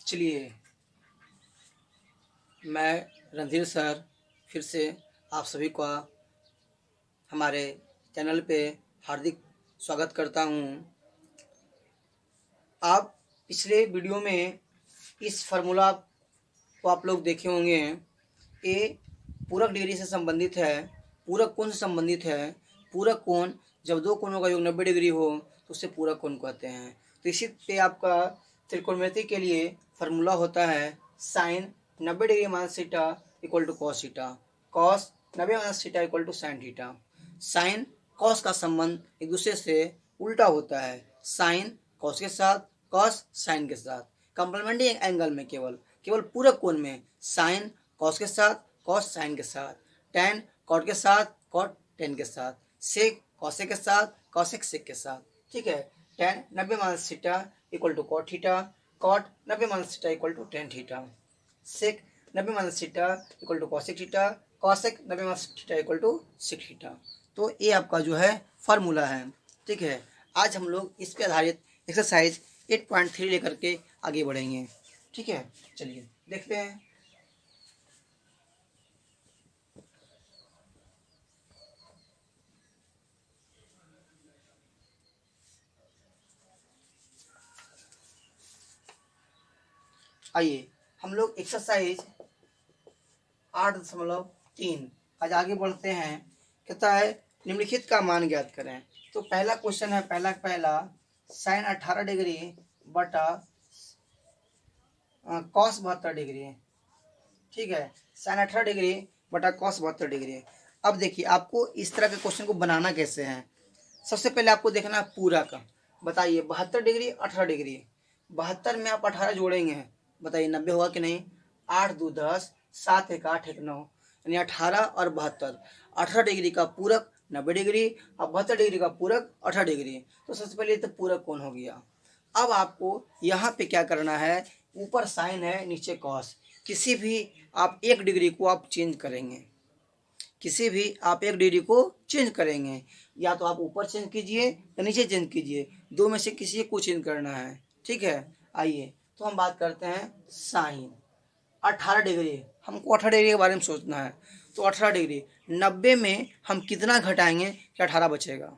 चलिए, मैं रणधीर सर फिर से आप सभी का हमारे चैनल पे हार्दिक स्वागत करता हूँ। आप पिछले वीडियो में इस फार्मूला को आप लोग देखे होंगे। ये पूरक डिग्री से संबंधित है, पूरक कोण से संबंधित है। पूरक कोण, जब दो कोणों का योग 90 डिग्री हो तो उसे पूरक कोण कहते हैं। तो इसी पे आपका त्रिकोणमिति के लिए फार्मूला होता है sine 90 degree minus theta equal to cos theta, cos 90 minus theta equal to sine theta. Sine cos का संबंध एक दूसरे से उल्टा होता है, साइन कॉस के साथ, कॉस साइन के साथ। कंप्लीमेंट्री एंगल में केवल केवल पूरक कोण में साइन कॉस के साथ, कॉस साइन के साथ, टेन कॉट के साथ, कॉट टेन के साथ, सेक कॉसेक के साथ, कॉसेक सेक के साथ। ठीक है, tan 90 minus theta equal to cot theta, cot 90 minus theta equal to tan theta, sec 90 minus theta equal to cosec theta, cosec 90 minus theta equal to sec theta. तो ये आपका जो है फार्मूला है। ठीक है, आज हम लोग इस पे आधारित एक्सरसाइज 8.3 लेकर के आगे बढ़ेंगे। ठीक है, चलिए देखते हैं। आइए हम लोग एक्सरसाइज 8.3 आज आगे बढ़ते हैं। कहता है निम्नलिखित का मान ज्ञात करें। तो पहला क्वेश्चन है, पहला साइन 18 डिग्री बटा कॉस 72 डिग्री। ठीक है, साइन 18 डिग्री बटा कॉस 72 डिग्री। अब देखिए आपको इस तरह के क्वेश्चन को बनाना कैसे है। सबसे पहले आपको देखना है पूरक। बताइए 72 डिग्री 18 डिग्री, 72 में आप 18 जोड़ेंगे, बताइए 90 होगा कि नहीं। 8 2 10, 7 1 8 1 9, यानी 18 और 72। 18 डिग्री का पूरक 90 डिग्री और 72 डिग्री का पूरक 18 डिग्री। तो सबसे पहले तो पूरक कौन हो गया। अब आपको यहाँ पे क्या करना है, ऊपर साइन है नीचे कॉस। किसी भी आप एक डिग्री को आप चेंज करेंगे, किसी भी आप एक डिग्री को चेंज करेंगे, या तो आप ऊपर चेंज कीजिए या नीचे चेंज कीजिए, दो में से किसी को चेंज करना है। ठीक है, आइए तो हम बात करते हैं साइन 18 डिग्री। हमको 18 डिग्री के बारे में सोचना है। तो 18 डिग्री 90 में हम कितना घटाएंगे कि 18 बचेगा।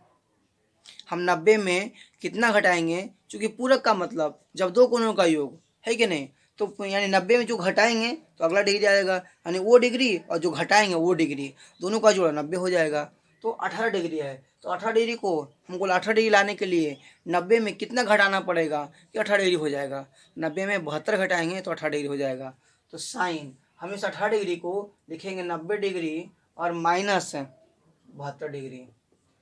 हम 90 में कितना घटाएंगे, क्योंकि पूरक का मतलब जब दो कोणों का योग है कि नहीं, तो यानी 90 में जो घटाएंगे तो अगला डिग्री आएगा, यानी वो डिग्री और जो घटाएंगे वो डिग्री, दोनों का जोड़ा 90 हो जाएगा। तो 18 डिग्री है, तो 18 डिग्री को हमको 18 डिग्री लाने के लिए 90 में कितना घटाना पड़ेगा कि 18 डिग्री हो जाएगा। 90 में 72 घटाएंगे तो 18 डिग्री हो जाएगा। तो साइन हमेशा 18 डिग्री को लिखेंगे 90 डिग्री और माइनस 72 डिग्री।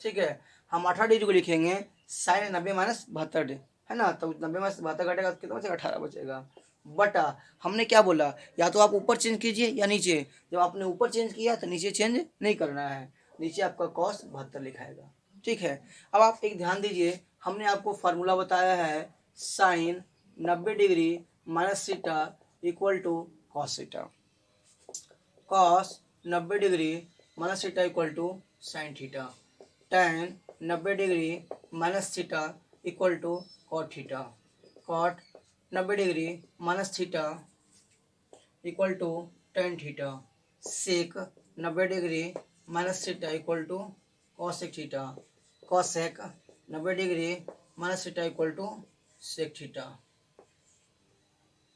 ठीक है, हम 18 डिग्री को लिखेंगे साइन 90 माइनस 72, है ना। तो 90 माइनस 72 घटेगा तो कितना बचेगा, 18 बचेगा। बटा हमने क्या बोला, या तो आप ऊपर चेंज कीजिए या नीचे। जब आपने ऊपर चेंज किया तो नीचे चेंज नहीं करना है, नीचे आपका कॉस 72 लिखाएगा। ठीक है, अब आप एक ध्यान दीजिए, हमने आपको फार्मूला बताया है sine 90 degree minus theta equal to cos theta, cos 90 degree minus theta equal to sine theta, tan 90 degree minus theta equal to cot theta, cot 90 degree minus theta equal to tan theta, sec 90 degree minus theta equal to cosec theta, cosec 90 degree minus theta equal to sec theta,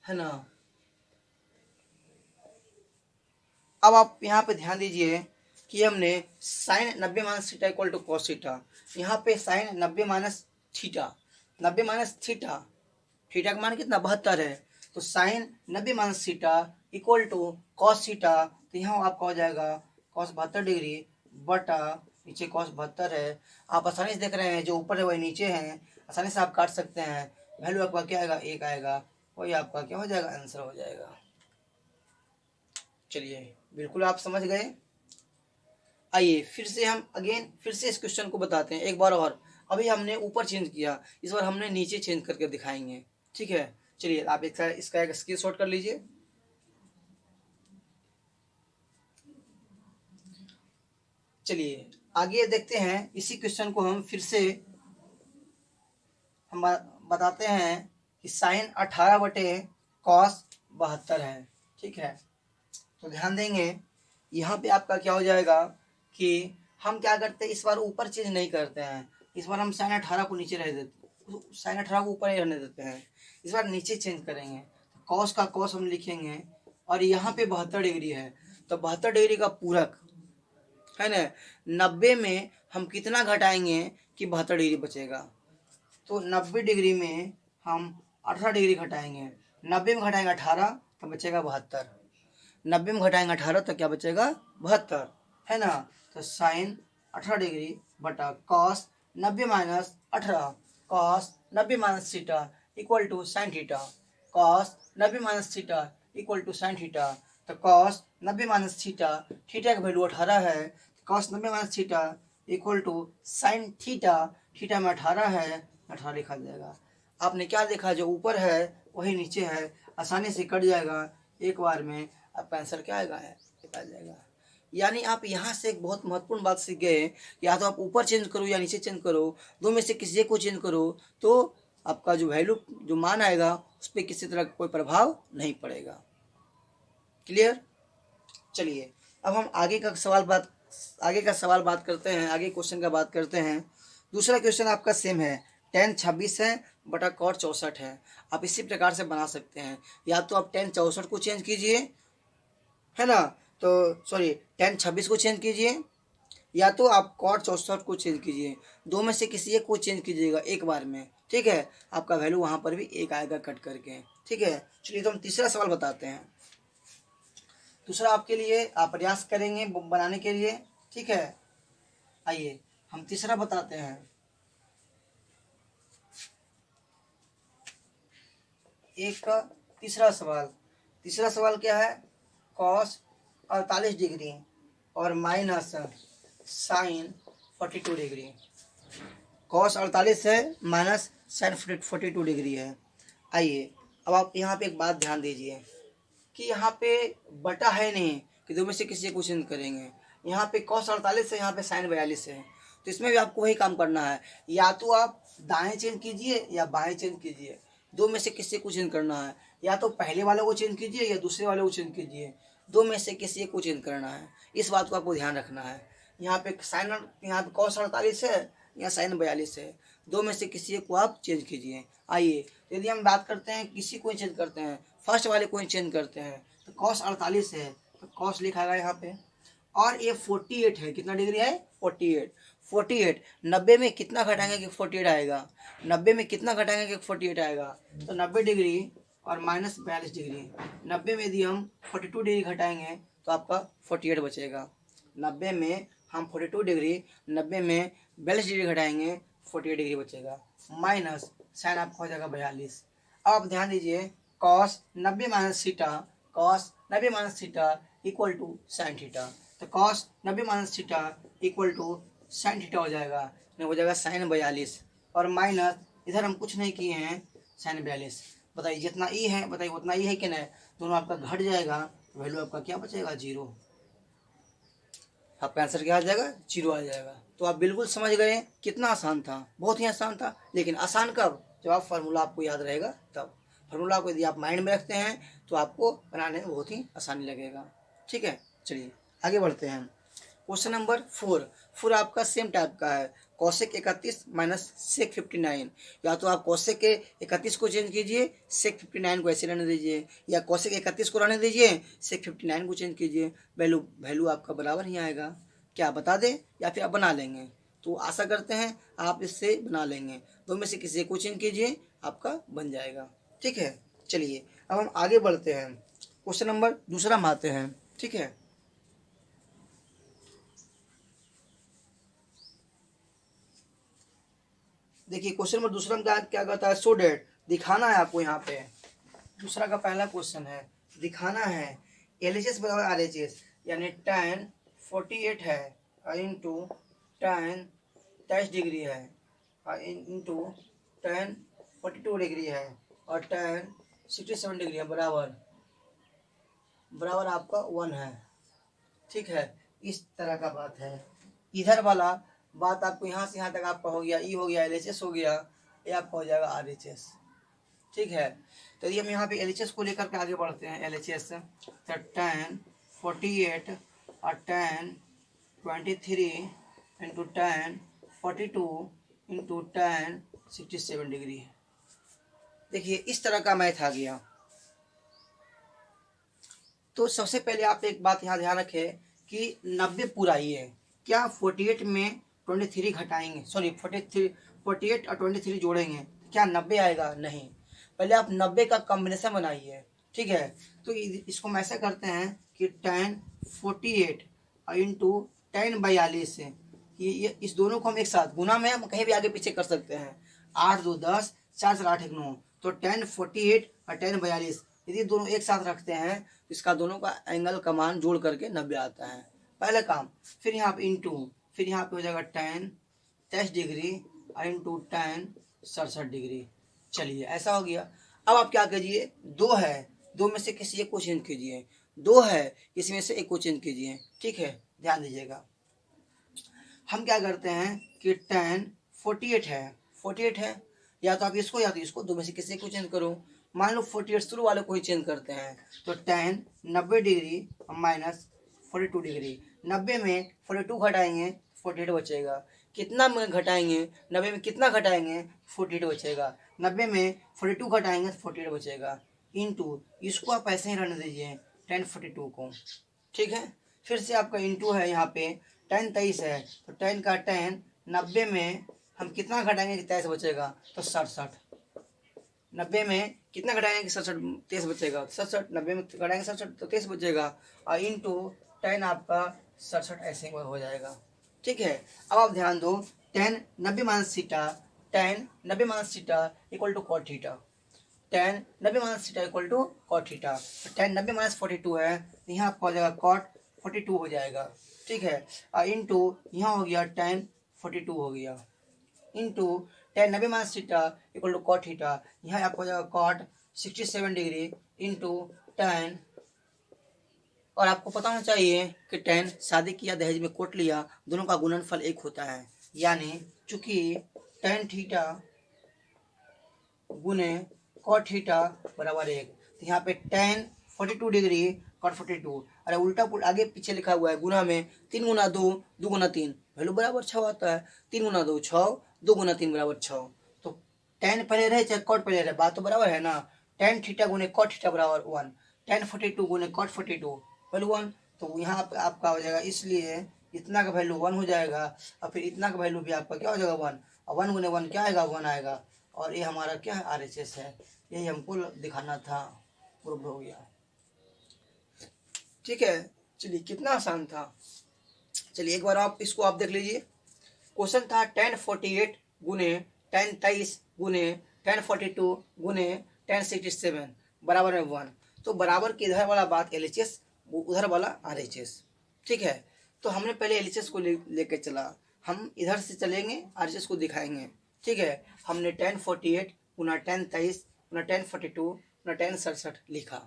है ना। अब आप यहाँ पे ध्यान दीजिए कि हमने sine 90 minus theta equal to cos theta, यहाँ पे sine 90 minus theta, 90 minus theta, theta का मान कितना 72 है। तो sine 90 minus theta equal to cos theta, तो यहाँ आपका हो जाएगा कॉस 72 डिग्री बटा नीचे कॉस 72 है। आप आसानी से देख रहे हैं जो ऊपर है वही नीचे है, आसानी से आप काट सकते हैं। वैल्यू आपका क्या आएगा, एक आएगा, वही आपका क्या हो जाएगा, आंसर हो जाएगा। चलिए बिल्कुल आप समझ गए। आइए फिर से हम फिर से इस क्वेश्चन को बताते हैं एक बार और। अभी हमने ऊपर चेंज किया, इस बार हमने नीचे चेंज करके दिखाएंगे। ठीक है, चलिए आप इसका एक स्क्रीनशॉट कर लीजिए। चलिए आगे देखते हैं, इसी क्वेश्चन को हम फिर से हम बताते हैं कि साइन 18 बटे कॉस 72 है। ठीक है, तो ध्यान देंगे यहाँ पे आपका क्या हो जाएगा कि हम क्या करते हैं, इस बार ऊपर चेंज नहीं करते हैं, इस बार हम साइन 18 को नीचे रह देते, साइन 18 को ऊपर ही रहने देते हैं, इस बार नीचे चेंज करेंगे। कॉस का कॉस हम लिखेंगे और यहाँ पे 72 डिग्री है, तो 72 डिग्री का पूरक है ना, 90 में हम कितना घटाएंगे कि 72 डिग्री बचेगा, तो 90 डिग्री में हम 18 डिग्री घटाएंगे, 90 में घटाएंगे 18 तो बचेगा 72, 90 में घटाएंगे 18 तो क्या बचेगा 72, है ना। तो साइन 18 डिग्री बटा cos 90 minus 18, cos 90 minus theta equal to sine theta, cos 90 minus theta equal to sine theta. तो कॉस 90 माइनस थीटा, थीटा का वैल्यू 18 है, cos 90 minus theta equal to sine theta, theta में 18 है, 18 लिखा जाएगा। आपने क्या देखा, जो ऊपर है वही नीचे है, आसानी से कट जाएगा, एक बार में आपका आंसर क्या आएगा है, आ जाएगा। यानी आप यहाँ से एक बहुत महत्वपूर्ण बात सीख गए, या तो आप ऊपर चेंज करो या नीचे चेंज करो, दो में से किसी एक को चेंज करो, तो आपका जो वैल्यू जो मान आएगा उस पर किसी तरह का कोई प्रभाव नहीं पड़ेगा। क्लियर। चलिए अब हम आगे का सवाल बात करते हैं, आगे क्वेश्चन का बात करते हैं। दूसरा क्वेश्चन आपका सेम है, tan 26 है बटा cot 64 है। आप इसी प्रकार से बना सकते हैं, या तो आप tan 64 को चेंज कीजिए, है ना, तो सॉरी tan 26 को चेंज कीजिए, या तो आप cot 64 को चेंज कीजिए, दो में से किसी एक को चेंज कीजिएगा एक बार में। ठीक है, आपका वैल्यू वहाँ पर भी एक आएगा कट करके। ठीक है, चलिए तो हम तीसरा सवाल बताते हैं। दूसरा आपके लिए आप प्रयास करेंगे बनाने के लिए। ठीक है, आइए हम तीसरा बताते हैं। एक का तीसरा सवाल क्या है, कॉस 48 डिग्री और माइनस साइन 42 डिग्री। कॉस 48 है, माइनस साइन 42 डिग्री है। आइए अब आप यहाँ पे एक बात ध्यान दीजिए कि यहाँ पे बटा है नहीं कि दो में से किसी को चेंज करेंगे। यहाँ पे कॉस 48 है, यहाँ पे साइन 42 है, तो इसमें भी आपको वही काम करना है, या तो आप दाएं चेंज कीजिए या बाएं चेंज कीजिए, दो में से किसी को चेंज करना है, या तो पहले वाले को चेंज कीजिए या दूसरे वाले को चेंज कीजिए, दो में से किसी को चेंज करना है। इस बात को आपको ध्यान रखना है। यहाँ पे साइन, यहाँ पे कॉस 48 है, यहाँ साइन 42 है, दो में से किसी को आप चेंज कीजिए। आइए यदि हम बात करते हैं किसी को चेंज करते हैं, फर्स्ट वाले को चेंज करते हैं, तो कॉस 48 है तो कॉस लिखा गया यहाँ पे, और ये 48 है, कितना डिग्री है 48। 90 में कितना घटाएंगे कि 48 आएगा, 90 में कितना घटाएंगे कि 48 आएगा, तो 90 डिग्री और माइनस 42 डिग्री, 90 में यदि हम 42 डिग्री घटाएंगे तो आपका 48 बचेगा। 90 में हम 42 डिग्री, 90 में 42 डिग्री घटाएंगे 48 डिग्री बचेगा, माइनस साइन आपका हो जाएगा 42। अब आप ध्यान दीजिए, cos 90 minus theta, cos 90 minus theta equal to sine theta, तो cos 90 minus theta equal to sine theta हो जाएगा, हो जाएगा साइन 42, और माइनस इधर हम कुछ नहीं किए हैं साइन 42। बताइए जितना ई है, बताइए उतना ई है कि नहीं, दोनों आपका घट जाएगा, वैल्यू आपका क्या बचेगा 0। आपका आंसर क्या आ जाएगा 0 आ जाएगा। तो आप बिल्कुल समझ गए, कितना आसान था, बहुत ही आसान था। लेकिन आसान कब, जब आप फार्मूला आपको याद रहेगा तब। फार्मूला को यदि आप माइंड में रखते हैं तो आपको बनाने में बहुत ही आसानी लगेगा। ठीक है, चलिए आगे बढ़ते हैं। क्वेश्चन नंबर 4 आपका सेम टाइप का है, कौशिक 31 माइनस सेक 59। या तो आप कौशिक के 31 को चेंज कीजिए, सेक 59 को ऐसे रहने दीजिए, या कौशिक 31 को रहने दीजिए, सेक 59 को चेंज कीजिए, वैल्यू आपका बराबर ही आएगा। क्या बता दें या फिर आप बना लेंगे, तो आशा करते हैं आप इससे बना लेंगे, दो में से किसी एक को चेंज कीजिए, आपका बन जाएगा। ठीक है, चलिए अब हम आगे बढ़ते हैं, क्वेश्चन नंबर दूसरा में आते हैं। ठीक है, देखिए क्वेश्चन नंबर दूसरा में क्या कहता है, सो डेट, दिखाना है आपको। यहाँ पे दूसरा का पहला क्वेश्चन है, दिखाना है LHS बराबर RHS, यानी tan 48 है इंटू tan 23 डिग्री है इंटू tan 42 डिग्री है और tan 67 डिग्री है, बराबर आपका 1 है। ठीक है, इस तरह का बात है। इधर वाला बात आपको यहाँ से यहाँ तक आपका हो गया, ई हो गया, LHS हो गया, ये आपका हो जाएगा RHS। ठीक है। तो ये हम यहाँ पे LHS को लेकर के आगे बढ़ते हैं। LHS तो 10 48 और 10 23 इंटू 10 42 इंटू 10 67 डिग्री। देखिए इस तरह का मैथ आ गया। तो सबसे पहले आप एक बात यहाँ ध्यान रखें कि 90 पूरा ही है क्या। 48 में 23 घटाएंगे, सॉरी 48 और 23 जोड़ेंगे, क्या 90 आएगा? नहीं। पहले आप 90 का कॉम्बिनेशन बनाइए, ठीक है। तो इसको हम ऐसा करते हैं कि 10 48 इंटू 10 42 से ये इस दोनों को हम एक साथ गुना में हम कहीं भी आगे पीछे कर सकते हैं। 8 2 10, 4 4 8 1 9, तो 10 48 और 10 42 यदि दोनों एक साथ रखते हैं तो इसका दोनों का एंगल का मान जोड़ करके 90 आता है, पहला काम। फिर यहाँ पे इंटू, फिर यहाँ पे हो जाएगा 10 23 डिग्री इंटू 10 67 डिग्री। चलिए ऐसा हो गया। अब आप क्या कीजिए, दो है, दो में से किसी एक को चेंज कीजिए, दो है किसी में से एक को चेंज कीजिए, ठीक है। ध्यान दीजिएगा, हम क्या करते हैं कि 10 48 है, 48 है, या तो आप इसको या तो इसको, दो में से किसी को चेंज करो। मान लो 48 शुरू वाले को ही चेंज करते हैं, तो 10 90 डिग्री माइनस 42 डिग्री। 90 में 42 घटाएंगे 48 बचेगा। कितना में घटाएंगे, 90 में कितना घटाएंगे, 48 बचेगा। 90 में 42 घटाएंगे 48 बचेगा। इंटू इसको आप ऐसे ही रहने दीजिए 10 42 को, ठीक है। फिर से आपका इंटू है, यहाँ पे 10 23 है, तो 10 का 10, 90 में हम कितना घटाएंगे कि 23 बचेगा, तो 67। 90 में कितना घटाएंगे कि 67 23 बचेगा, 67। 90 में घटाएंगे 67 तो 23 बचेगा, और इंटू 10 आपका 67 ऐसे हो जाएगा, ठीक है। अब आप ध्यान दो, 10 90 minus theta, 10 90 minus theta equal to cot theta, 10 90 minus theta equal to cot theta. 10 90 minus 42 है, यहाँ आपका हो जाएगा कॉट 42 हो जाएगा, ठीक है। और इंटू यहाँ हो गया 10 42 हो गया, into 10 90 minus theta equal to cot theta, यहाँ आपको हो जाएगा कॉट 67 डिग्री इंटू 10। और आपको पता होना चाहिए कि 10 शादी किया दहेज में कोट लिया, दोनों का गुणनफल एक होता है। यानी चूंकि tan थीटा गुने कॉट थीटा बराबर 1, तो यहाँ पे tan 42 डिग्री कॉट 42, अरे उल्टा पुल आगे पीछे लिखा हुआ है गुना में, 3 गुना 2 2 गुना 3 वैल्यू बराबर 6 आता है। 3 गुना 2 6, 2 गुना 3 बराबर 6। तो tan पहले रहे चाहे कॉट पहले रहे, बात तो बराबर है ना। tan थीटा गुने कॉट थीटा बराबर 1, tan 42 गुने कॉट 42 वैल्यू 1। तो यहाँ पे आपका हो जाएगा, इसलिए इतना का वैल्यू 1 हो जाएगा, और फिर इतना का वैल्यू भी आपका क्या हो जाएगा 1, और 1 गुने 1 क्या आएगा 1 आएगा। और ये हमारा क्या है RHS है, यही हमको दिखाना था, प्रूव हो गया, ठीक है। चलिए कितना आसान था। चलिए एक बार आप इसको आप देख लीजिए। क्वेश्चन था tan 48 गुने tan 23 गुने tan 42 गुने tan 67 बराबर में 1। तो बराबर के इधर वाला बात LHS, उधर वाला RHS, ठीक है। तो हमने पहले LHS को लेके चला, हम इधर से चलेंगे RHS को दिखाएंगे, ठीक है। हमने tan 48 गुना tan 23 गुना tan 42 गुना tan 67 लिखा।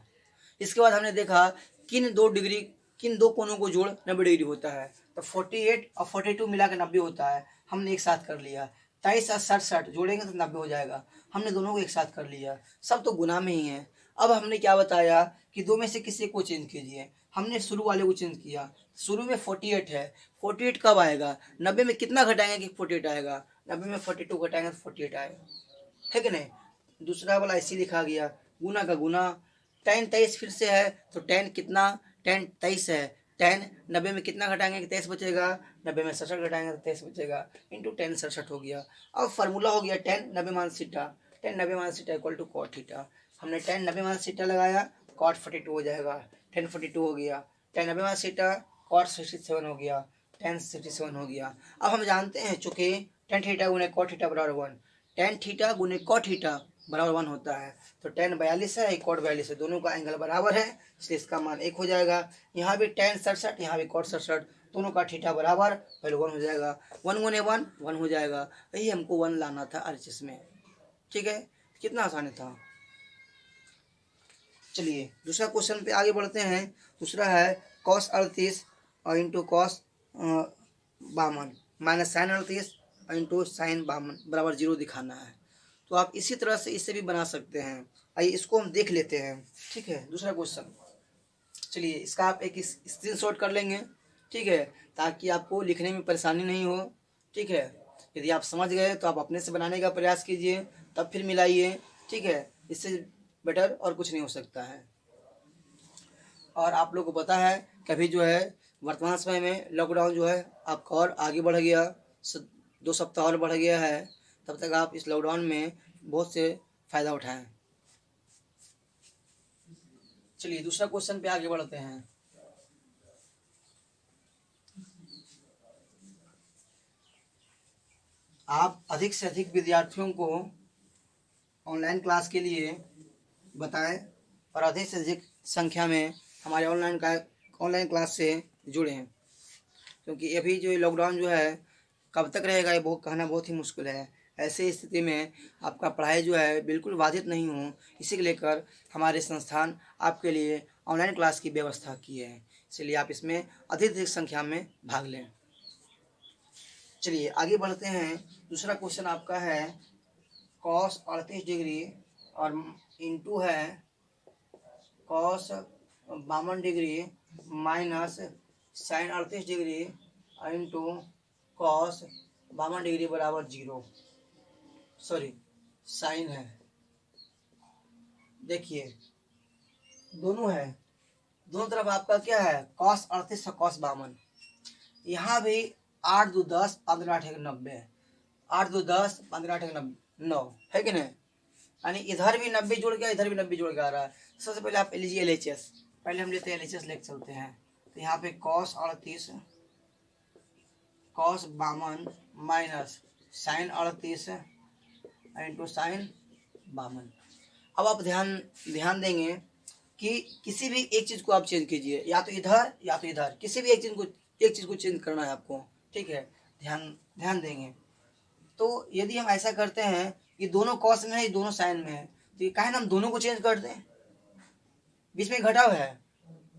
इसके बाद हमने देखा किन दो कोनों को जोड़ 90 डिग्री होता है, तो 48 और 42 मिला के 90 होता है, हमने एक साथ कर लिया। 23 और 67 जोड़ेंगे तो 90 हो जाएगा, हमने दोनों को एक साथ कर लिया, सब तो गुना में ही है। अब हमने क्या बताया कि दो में से किसी को चेंज कीजिए, हमने शुरू वाले को चेंज किया। शुरू में 48 है, 48 कब आएगा, 90 में कितना घटाएंगे कि 48 आएगा, 90 में 42 घटाएंगे तो 48 आएगा, है कि नहीं। दूसरा वाला ऐसे लिखा गया, गुना का गुना। tan 23 फिर से है, तो tan कितना, tan 23 है, tan 90 में कितना घटाएंगे कि 23 बचेगा, 90 में 67 घटाएंगे तो 23 बचेगा, इंटू tan 67 हो गया। अब फार्मूला हो गया tan 90 minus theta, tan 90 minus theta equal to cot theta. हमने tan 90 माइनस थीटा लगाया, कॉट 42 हो जाएगा, tan 42 हो गया, tan 90 माइनस थीटा कॉट 67 हो गया, tan 67 हो गया। अब हम जानते हैं चूंकि tan थीटा गुने कॉट थीटा बराबर 1, tan थीटा गुने कॉट थीटा बराबर 1 होता है, तो tan 42 है, कॉट 42 है, दोनों का एंगल बराबर है, इसलिए इसका मान 1 हो जाएगा। यहाँ भी tan 67, यहाँ भी कॉट 67, दोनों का थीटा बराबर, वैल्यू 1 हो जाएगा। 1 गुने 1 1 हो जाएगा, यही हमको 1 लाना था RHS में, ठीक है। कितना आसान था। चलिए दूसरा क्वेश्चन पे आगे बढ़ते हैं। दूसरा है cos 38 और इंटू cos 52 माइनस sin 38 और इंटू sin 52 बराबर 0 दिखाना है। तो आप इसी तरह से इससे भी बना सकते हैं। आइए इसको हम देख लेते हैं। ठीक है, दूसरा क्वेश्चन, चलिए इसका आप एक स्क्रीनशॉट कर लेंगे। ठीक है, ताकि आपको लिखने में परेशानी नहीं हो। ठीक है, यदि आप समझ गए तो आप अपने से बनाने का प्रयास कीजिए, तब फिर मिलाइए। ठीक है, इससे बेटर और कुछ नहीं हो सकता है। और आप लोग को पता है कभी जो है वर्तमान समय में लॉकडाउन जो है आपका और आगे बढ़ गया, 2 सप्ताह और बढ़ गया है। तब तक आप इस लॉकडाउन में बहुत से फ़ायदा उठाएं। चलिए दूसरा क्वेश्चन पे आगे बढ़ते हैं। आप अधिक से अधिक विद्यार्थियों को ऑनलाइन क्लास के लिए बताएं और अधिक से अधिक संख्या में हमारे ऑनलाइन क्लास से जुड़ें, क्योंकि अभी जो लॉकडाउन जो है कब तक रहेगा ये बहुत कहना बहुत ही मुश्किल है। ऐसे स्थिति में आपका पढ़ाई जो है बिल्कुल बाधित नहीं हो, इसी को लेकर हमारे संस्थान आपके लिए ऑनलाइन क्लास की व्यवस्था की है। इसलिए आप इसमें अधिक अधिक संख्या में भाग लें। चलिए आगे बढ़ते हैं। दूसरा क्वेश्चन आपका है कॉस 38 डिग्री और इंटू है cos 52 degree minus sine 38 degree into cos 52 degree बराबर 0। सॉरी, साइन है। देखिए दोनों है, दोनों तरफ आपका क्या है, कॉस 38 और कॉस 52। यहाँ भी 8 2 10 15 8 1 90, 8 2 10 15 8 1 9 है कि नहीं। यानी इधर भी 90 जुड़ गया, इधर भी 90 जुड़ गया आ रहा है। सबसे पहले आप लीजिए LHS, पहले हम लेते हैं LHS लेके चलते हैं। तो यहाँ पे cos 38 cos 52 minus sine 38 into sine 52। अब आप ध्यान देंगे कि किसी भी एक चीज़ को आप चेंज कीजिए, या तो इधर या तो इधर, किसी भी एक चीज़ को चेंज करना है आपको। ठीक है, ध्यान देंगे। तो यदि हम ऐसा करते हैं कि दोनों कॉस में है, ये दोनों साइन में है, तो ये काहे ना हम दोनों को चेंज कर दें। बीच में घटाव है,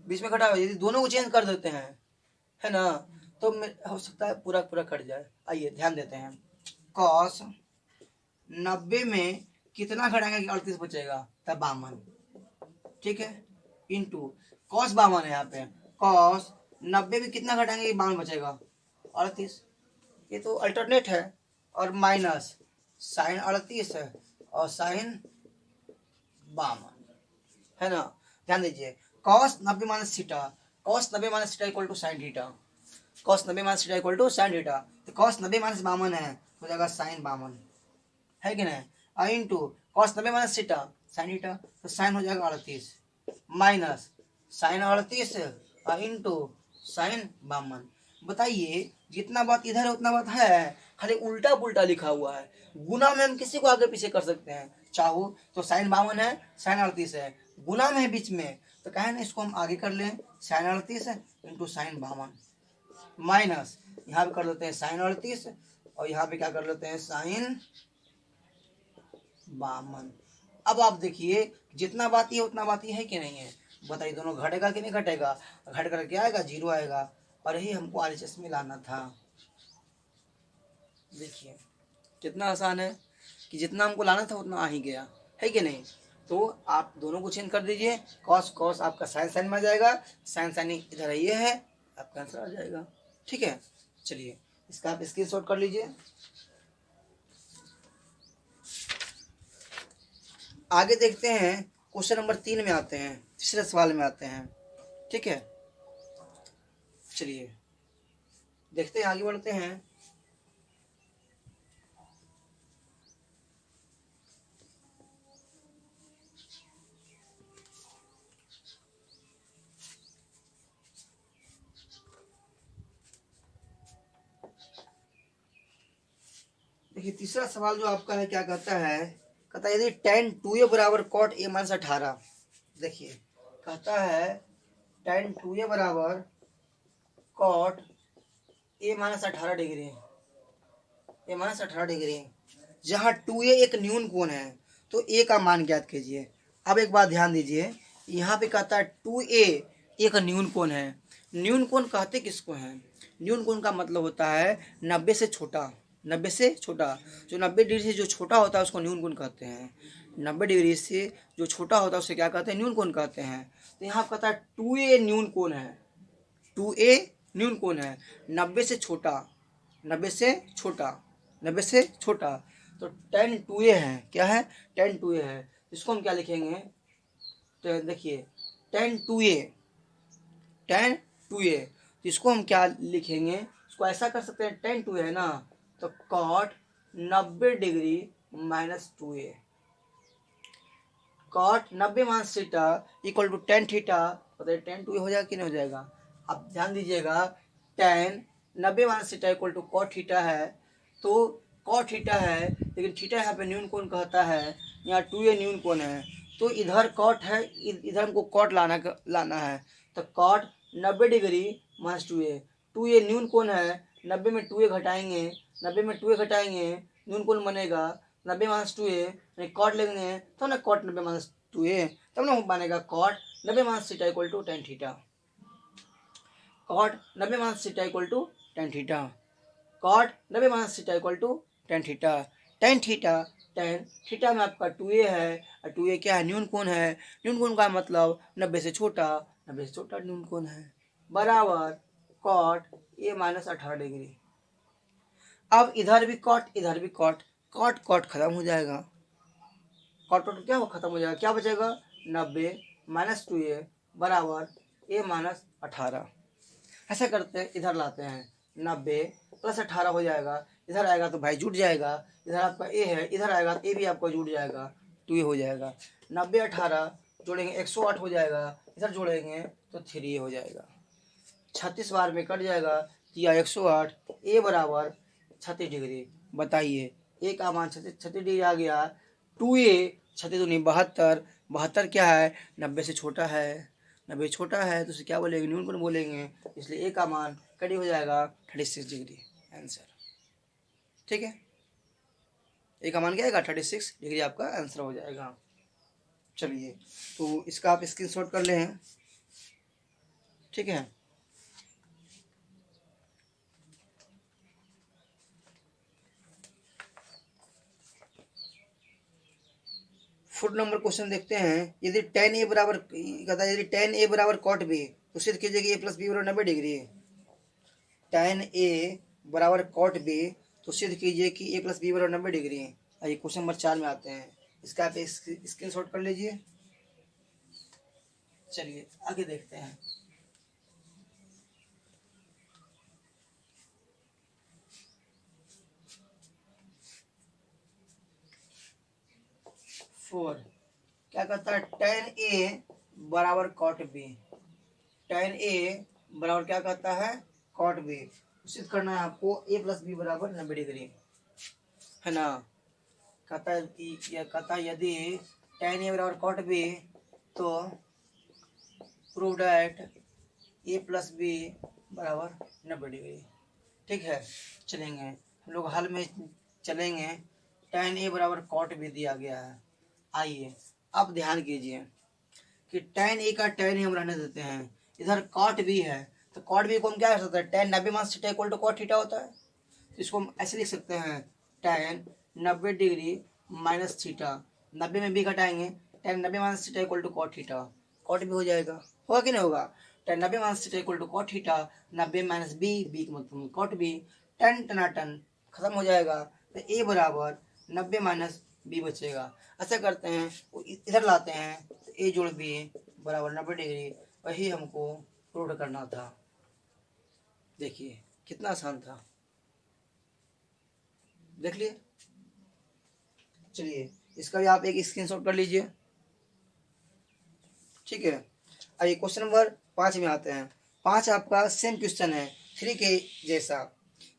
यदि दोनों को चेंज कर देते हैं, है ना, तो हो सकता है पूरा पूरा कट जाए। आइए ध्यान देते हैं। कॉस 90 में कितना घटाएंगे कि 38 बचेगा, तब 52। ठीक है, इंटू कॉस 52 है यहाँ पे, कॉस 90 में कितना घटाएंगे कि 52 बचेगा, 38। ये तो अल्टरनेट है। और माइनस साइन 38 है और साइन 52, है ना। ध्यान दीजिए, cos 90 minus theta, cos 90 minus theta equal to sine theta, cos 90 minus theta equal to sine theta. तो कॉस 90 माइनस 52 है, हो जाएगा साइन 52, है कि नहीं। और into cos 90 minus theta sine theta, तो साइन हो जाएगा 38 माइनस साइन 38 और इंटू साइन 52। बताइए जितना बात इधर है उतना बात है, खाली उल्टा पुल्टा लिखा हुआ है। गुना में हम किसी को आगे पीछे कर सकते हैं, चाहो तो साइन 52 है, साइन 38 है, गुना में है बीच में, तो कहे ना इसको हम आगे कर लें, साइन 38 इंटू साइन 52 माइनस यहाँ पे कर लेते हैं साइन 38 और यहाँ पे क्या कर लेते हैं, साइन 52। अब आप देखिए जितना बात ये उतना बात ये है कि नहीं है, बताइए दोनों घटेगा कि नहीं घटेगा, घट कर क्या आएगा, 0 आएगा। और यही हमको RHS में लाना था। देखिए कितना आसान है कि जितना हमको लाना था उतना आ ही गया, है कि नहीं। तो आप दोनों को चेंज कर दीजिए, कॉस कॉस आपका साइन साइन में आ जाएगा, साइन साइन इधर ये है, आपका आंसर आ जाएगा। ठीक है, चलिए इसका आप स्क्रीनशॉट कर लीजिए। आगे देखते हैं, क्वेश्चन नंबर 3 में आते हैं, तीसरे सवाल में आते हैं। ठीक है, चलिए देखते हैं, आगे बढ़ते हैं। देखिए तीसरा सवाल जो आपका है क्या कहता है, कहता है यदि tan 2a बराबर cot a माइनस 18। देखिए कहता है tan 2a बराबर cot a minus 18 degree, a minus 18 degree, जहाँ 2a एक न्यून कोण है तो a का मान ज्ञात कीजिए। अब एक बात ध्यान दीजिए, यहाँ पे कहता है 2a एक न्यून कोण है। न्यून कोण कहते किसको हैं, न्यून कोण का मतलब होता है 90 से छोटा, 90 से छोटा। जो 90 डिग्री से जो छोटा होता है उसको न्यून कोण कहते हैं। 90 डिग्री से जो छोटा होता है उसे क्या कहते हैं? न्यून कोण कहते हैं। तो यहाँ कहता है 2a न्यून कोण है। 2a न्यून कोण है 90 से छोटा। 90 से छोटा। 90 से छोटा। तो tan 2a है। क्या है? tan 2a है। इसको हम क्या लिखेंगे? तो देखिए tan 2a। tan 2a तो इसको हम क्या लिखेंगे? इसको ऐसा कर सकते हैं, tan 2a है ना, तो cot 90 degree minus 2a। cot 90 minus theta equal to tan theta. बताइए tan 2a हो जाएगा कि नहीं हो जाएगा? आप ध्यान दीजिएगा, tan 90 minus theta equal to cot theta है। तो cot थीटा है, लेकिन थीटा यहाँ पे न्यून कोण कहता है, यहाँ 2a न्यून कोण है। तो इधर cot है, इधर हमको cot लाना है। तो cot 90 degree minus 2a। 2a न्यून कोण है, 90 में 2a घटाएंगे, 90 में 2a घटाएंगे न्यून कोण बनेगा 90 माइनस 2a। कॉट लेंगे तो ना कॉट 90 माइनस 2a, तब ना बनेगा cot 90 minus theta equal to tan theta. Cot 90 minus theta equal to tan theta. Cot 90 minus theta equal to tan theta. tan theta, tan theta में आपका 2a है, और 2a क्या है? न्यून कोण है। न्यून कोण का मतलब 90 से छोटा। 90 से छोटा न्यून कोण है, बराबर कॉट a माइनस 18 डिग्री। अब इधर भी कॉट, इधर भी कॉट, कॉट कॉट खत्म हो जाएगा। कॉट कॉट क्या हो खत्म हो जाएगा? क्या बचेगा? 90 माइनस 2a बराबर a माइनस 18। ऐसा करते हैं, इधर लाते हैं, 90 प्लस 18 हो जाएगा। इधर आएगा तो भाई जुट जाएगा। इधर आपका a है, इधर आएगा तो a भी आपका जुट जाएगा, 2a हो जाएगा। 90 18 जोड़ेंगे 108 हो जाएगा। इधर जोड़ेंगे तो 3a हो जाएगा। 36 बार में कट जाएगा, या 108 a बराबर 36 डिग्री। बताइए a का मान 36 डिग्री आ गया। 2a 36 दूनी 72। 72 क्या है? 90 से छोटा है। 90 से छोटा है तो उसे क्या बोलेंगे? न्यून कोण बोलेंगे। इसलिए a का मान करीब हो जाएगा 36 डिग्री। आंसर ठीक है। a का मान क्या आएगा? 36 डिग्री आपका आंसर हो जाएगा। चलिए, तो इसका आप स्क्रीनशॉट कर लें। ठीक है। फुट नंबर क्वेश्चन देखते हैं। यदि tan a बराबर कहता है, यदि tan a बराबर cot b तो सिद्ध कीजिए कि a प्लस बी बराबर 90 डिग्री है। tan a बराबर cot b तो सिद्ध कीजिए कि a प्लस बी बराबर 90 डिग्री है। आइए क्वेश्चन नंबर 4 में आते हैं। इसका आप स्क्रीन शॉट कर लीजिए। चलिए आगे देखते हैं। फोर क्या कहता है? tan a बराबर cot b। tan a बराबर क्या कहता है? cot b। सिद्ध करना है आपको a प्लस बी बराबर 90 डिग्री, है ना। कहता है कहता है यदि tan a बराबर cot b तो prove that a plus B बराबर 90 डिग्री। ठीक है, चलेंगे हम लोग हल में चलेंगे। tan a बराबर cot b दिया गया है। आइए अब ध्यान कीजिए कि tan a का tan हम रहने देते हैं, इधर cot b है, तो cot b को हम क्या कर सकते हैं? tan 90 minus theta equal to cot theta होता है। तो इसको हम ऐसे लिख सकते हैं, tan 90 डिग्री माइनस थीटा। 90 में b घटाएंगे, tan 90 minus theta equal to cot theta. cot b हो जाएगा, होगा कि नहीं होगा? tan 90 minus theta equal to cot theta. 90 minus b, b का मतलब cot b। tan टनाटन खत्म हो जाएगा, तो a बराबर 90 माइनस b बचेगा। ऐसा करते हैं, इधर लाते हैं, तो a जोड़ b बराबर 90 डिग्री। वही हमको प्रूव करना था। देखिए कितना आसान था, देख लिए। चलिए इसका भी आप एक स्क्रीनशॉट कर लीजिए। ठीक है, आइए क्वेश्चन नंबर 5 में आते हैं। 5 आपका सेम क्वेश्चन है 3 के जैसा,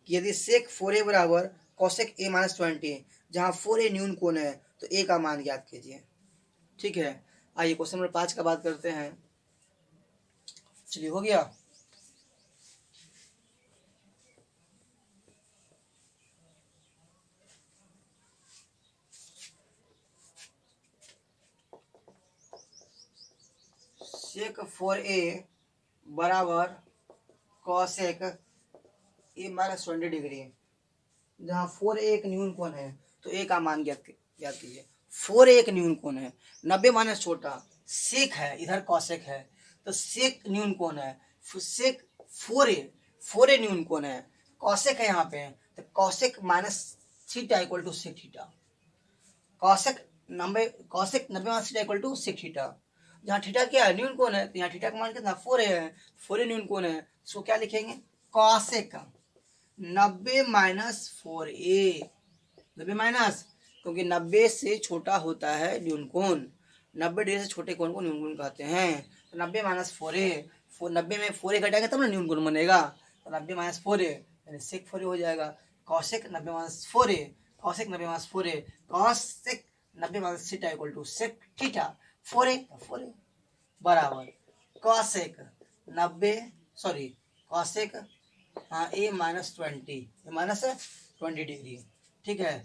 कि यदि सेक 4a बराबर कॉसेक a माइनस 20, जहाँ 4a न्यून कोण है तो a का मान ज्ञात कीजिए। ठीक है, आइए क्वेश्चन नंबर 5 का बात करते हैं। चलिए हो गया। सेक 4a बराबर कॉसेक a माइनस 20 डिग्री। जहाँ 4a एक न्यून कोण है तो a का मान ज्ञात कीजिए। 4a एक न्यून कोण है, 90 माइनस छोटा सेक है, इधर कौशिक है तो सेक न्यून कोण है, सेक 4a न्यून कोण है, कौशिक है यहाँ पे तो cosec minus theta equal to sec theta. Cosec 90 minus theta equal to sec theta. जहाँ थीटा क्या है, न्यून कोण है, तो यहाँ थीटा का मान कितना 4a है, 4a न्यून कोण है, इसको क्या लिखेंगे कौशिक 90 माइनस 4a, 90 माइनस, क्योंकि 90 से छोटा होता है न्यून कोण, 90 डिग्री से छोटे कोण को न्यून कोण कहते हैं। तो 90 माइनस 4a, 90 में 4a घटाएंगे तब ना न्यून कोण बनेगा, तो 90 माइनस 4a यानी सेक 4a हो जाएगा। Cosec 90 minus 4a, cosec 90 minus 4a, cosec 90 minus theta equal to sec theta, 4a बराबर cosec 90 sorry cosec A minus 20 degree. ठीक है,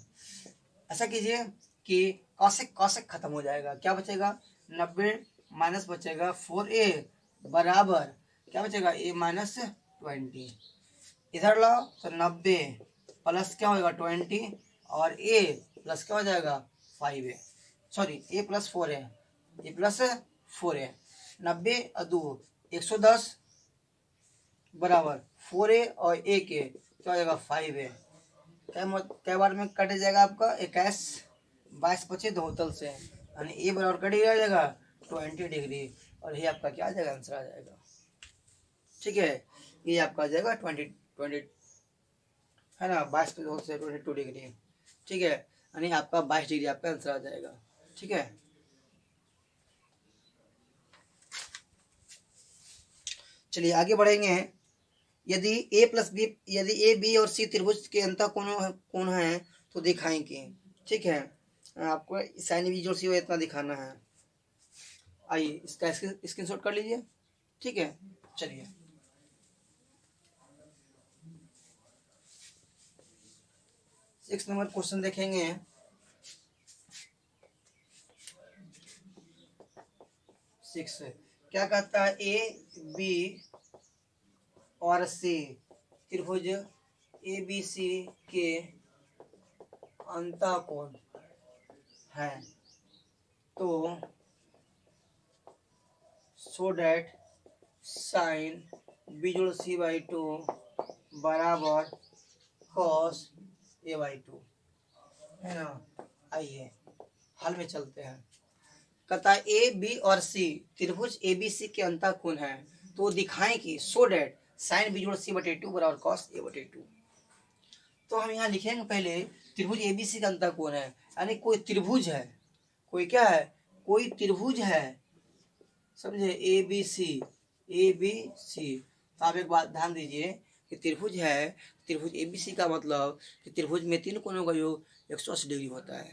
ऐसा कीजिए कि कौशिक खत्म हो जाएगा, क्या बचेगा 90 माइनस बचेगा 4a बराबर क्या बचेगा a माइनस 20। इधर लाओ तो 90 प्लस क्या होगा 20 और a प्लस क्या हो जाएगा 5a, sorry a plus 4a, a plus 4a, 90 और 2 110 बराबर 4a और a के क्या हो जाएगा 5a। क्या बार में कट जाएगा आपका 21 22 बचे दो तल से, यानी ए बराबर कट ही आ जाएगा 20 डिग्री और ये आपका क्या आ जाएगा आंसर आ जाएगा। ठीक है, ये आपका आ जाएगा 20 है ना, 22 पे दो से 22 डिग्री। ठीक है, यानी आपका 22 डिग्री आपका आंसर आ जाएगा। ठीक है, चलिए आगे बढ़ेंगे। यदि ए बी और सी त्रिभुज के अंतः कोण है तो दिखाएंगे। ठीक है, आपको साइन बी जोड़ सी इतना दिखाना है। आइए इसका स्क्रीनशॉट कर लीजिए। ठीक है, चलिए 6 नंबर क्वेश्चन देखेंगे। सिक्स क्या कहता है, ए बी और सी त्रिभुज ए बी सी के अंतः कोण है तो सो डैट साइन बी जोड़ सी बाई 2 बराबर कॉस ए बाई 2 है ना। आइए हल में चलते हैं। कहता है ए बी और सी त्रिभुज ए बी सी के अंतः कोण है तो दिखाएं कि सो डैट साइन बी जोड़ सी बटे 2 बराबर कॉस ए बटे 2। तो हम यहाँ लिखेंगे पहले त्रिभुज ए बी सी का अंतः कोण है, यानी कोई त्रिभुज है, कोई क्या है, कोई त्रिभुज है, समझे ए बी सी। तो आप एक बात ध्यान दीजिए कि त्रिभुज है, त्रिभुज ए बी सी का मतलब कि त्रिभुज में तीन कोणों का योग 180 डिग्री होता है।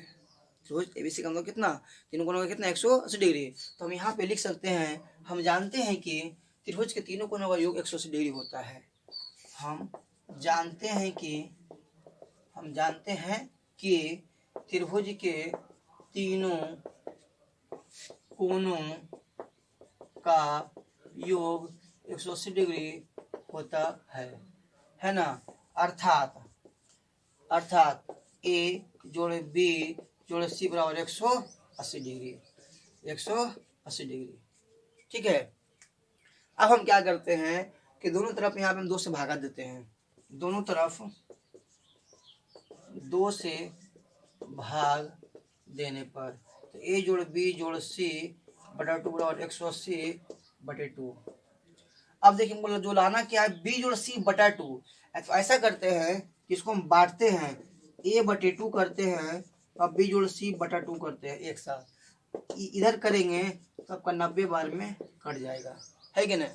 त्रिभुज ए बी सी का मतलब कितना, तीनों कोणों का कितना 180 डिग्री। तो हम यहाँ पे लिख सकते हैं, हम जानते हैं कि त्रिभुज के तीनों कोणों का योग 180 डिग्री होता है। हम जानते हैं कि त्रिभुज के तीनों कोणों का योग 180 डिग्री होता है ना। अर्थात ए जोड़ बी जोड़ सी बराबर 180 डिग्री, 180 डिग्री। ठीक है, अब हम क्या करते हैं कि दोनों तरफ यहाँ पे हम 2 से भागा देते हैं, दोनों तरफ 2 से भाग देने पर तो ए जोड़ बी जोड़ सी बटा 2 बराबर 180 बटे 2। अब देखिए बोला जो लाना क्या है, बी जोड़ सी बटा 2। तो ऐसा करते हैं कि इसको हम बांटते हैं, ए बटे 2 करते हैं और बी जोड़ सी बटा 2 करते हैं एक साथ। इधर करेंगे तो आपका 90 बार में कट जाएगा, है कि नहीं।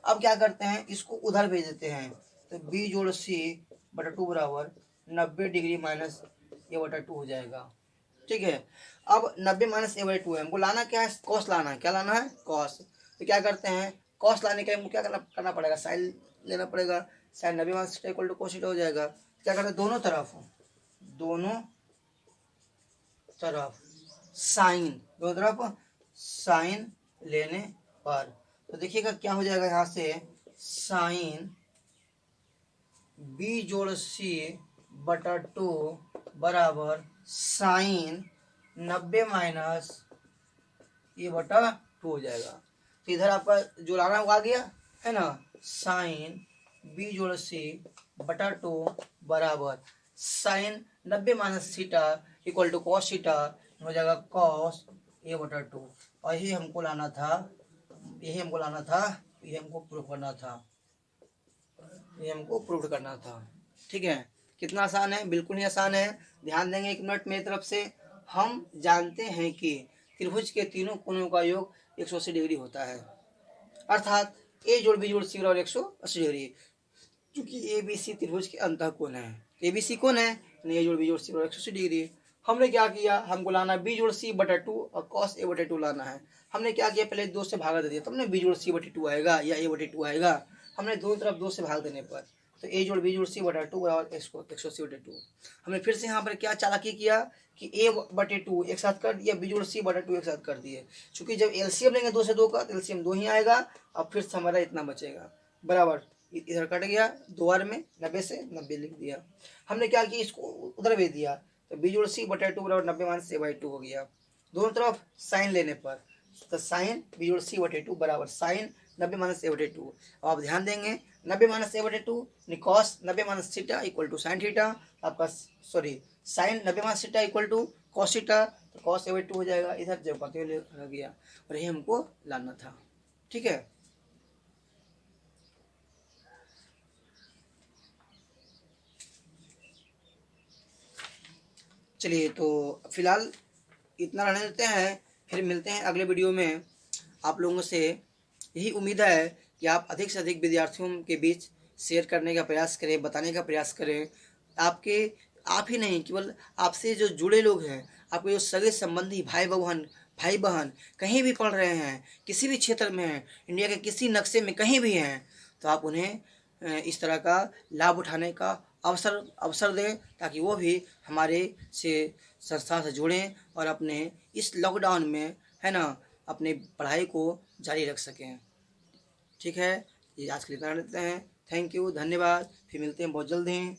अब क्या करते हैं, इसको उधर भेज देते हैं तो बी जोड़ सी बटा 2 बराबर 90 डिग्री माइनस ए बटा 2 हो जाएगा। ठीक है, अब 90 माइनस ए बाई 2 है, हमको लाना क्या है, कॉस लाना है। क्या लाना है, कॉस। तो क्या करते हैं, कॉस लाने के लिए हमको क्या करना पड़ेगा, साइन लेना पड़ेगा। Sine 90 minus theta equal to cos theta हो जाएगा। क्या करते हैं, दोनों तरफ साइन लेने पर तो देखिएगा क्या हो जाएगा, यहाँ से साइन बी जोड़ सी बटा 2 बराबर साइन 90 माइनस ए बटा 2 हो जाएगा। तो इधर आपका जो लाना हुआ आ गया है ना, साइन बी जोड़ सी बटा 2 बराबर sine 90 minus theta equal to cos theta हो जाएगा कॉस ए बटा 2। और यही हमको लाना था, यही हमको लाना था, ये हमको प्रूव करना था, ये हमको प्रूव करना था। ठीक है, कितना आसान है, बिल्कुल ही आसान है। ध्यान देंगे 1 मिनट मेरी तरफ से। हम जानते हैं कि त्रिभुज के तीनों कोणों का योग 180 डिग्री होता है, अर्थात ए जोड़ बी जोड़ सी बराबर 180 डिग्री। क्योंकि ए बी सी त्रिभुज के अंतः कोण है, ए बी सी कौन है, ए जोड़ बी जोड़ सी बराबर 180 डिग्री। हमने क्या किया, हमको लाना बी जोड़ सी बटा 2 और कॉस ए बटे 2 लाना है। हमने क्या किया, पहले 2 से भागा दे दिया, तब ना बी जोड़ सी बटे 2 आएगा या ए बटे 2 आएगा। हमने दोनों तरफ 2 से भाग देने पर तो ए जोड़ बी जोड़ सी बटा 2 बराबर 180 बटे 2। हमने फिर से यहाँ पर क्या चालाकी किया कि ए बटे 2 एक साथ कर दिया, बी जोड़ सी बटा 2 एक साथ कर दिए। चूंकि जब एलसीएम लेंगे 2 से 2 का, तो एलसीएम 2 ही आएगा। अब फिर से हमारा इतना बचेगा बराबर, इधर कट गया, 2 बार में 90 से 90 लिख दिया। हमने क्या किया, इसको उधर भेज दिया, तो बी जोड़ सी बटा 2 बराबर 90 माइनस ए बाई 2 हो गया। दोनों तरफ साइन लेने पर तो साइन बी जोड़ सी बटे 2 बराबर साइन 90 माइनस ए बटे 2। अब आप ध्यान देंगे 90 माइनस ए बटे 2 cos 90 minus theta equal to sine theta, आपका sorry sine 90 minus theta equal to cos theta, तो कॉस ए बटे 2 हो जाएगा। इधर जब बाकी रह गया और यही हमको लाना था। ठीक है, चलिए तो फिलहाल इतना रहने देते हैं, फिर मिलते हैं अगले वीडियो में। आप लोगों से यही उम्मीद है कि आप अधिक से अधिक विद्यार्थियों के बीच शेयर करने का प्रयास करें, बताने का प्रयास करें। आप ही नहीं, केवल आपसे जो जुड़े लोग हैं, आपके जो सगे संबंधी भाई बहन कहीं भी पढ़ रहे हैं, किसी भी क्षेत्र में हैं, इंडिया के किसी नक्शे में कहीं भी हैं, तो आप उन्हें इस तरह का लाभ उठाने का अवसर दें, ताकि वो भी हमारे से संस्था से जुड़ें और अपने इस लॉकडाउन में है ना अपने पढ़ाई को जारी रख सकें। ठीक है, ये आज के लिए इतना लेते हैं। थैंक यू, धन्यवाद, फिर मिलते हैं बहुत जल्द ही।